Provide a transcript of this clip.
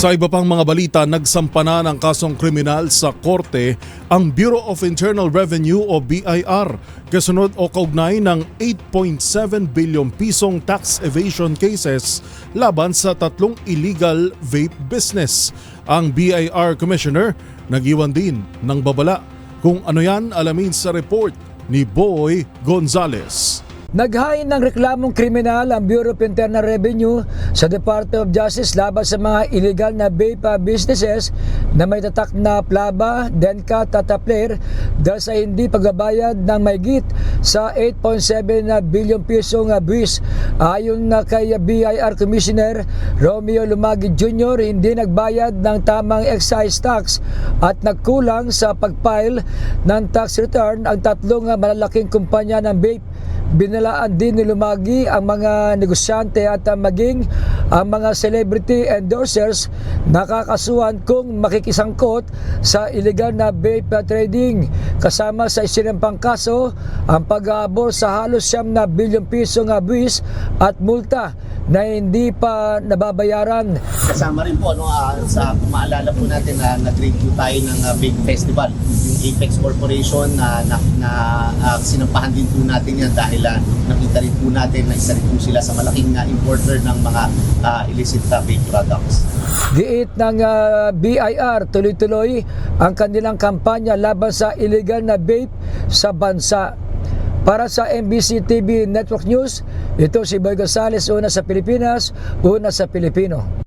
Sa iba pang mga balita, nagsampa na ng kasong kriminal sa korte ang Bureau of Internal Revenue o BIR kasunod o kaugnay ng 8.7 billion pisong tax evasion cases laban sa tatlong illegal vape business. Ang BIR Commissioner nag-iwan din ng babala. Kung ano yan, alamin sa report ni Boy Gonzales. Naghain ng reklamong kriminal ang Bureau of Internal Revenue sa Department of Justice laban sa mga illegal na vape businesses na may tatak na plaba, denka, tatapler dahil sa hindi pagbabayad ng mahigit sa 8.7 billion pisong buwis. Ayon na kay BIR Commissioner Romeo Lumagi Jr., hindi nagbayad ng tamang excise tax at nagkulang sa pagfile ng tax return ang tatlong malalaking kumpanya ng vape. Binalaan din ni Lumagi ang mga negosyante at maging ang mga celebrity endorsers nakakasuhan kung makikisangkot sa illegal na vape trading. Kasama sa isinampang kaso ang pag-aabor sa halos 9 na bilyong pisong buwis at multa na hindi pa nababayaran. Kasama rin po sa maalala po natin na nag-review tayo ng Vape Festival, yung Apex Corporation na sinampahan din po natin yan dahil nakita rin po natin na isa rin po sila sa malaking importer ng mga illicit vape products. Giit ng BIR, tuloy-tuloy ang kanilang kampanya laban sa illegal na vape sa bansa. Para sa MBC TV Network News, ito si Boy Gonzales, una sa Pilipinas, una sa Pilipino.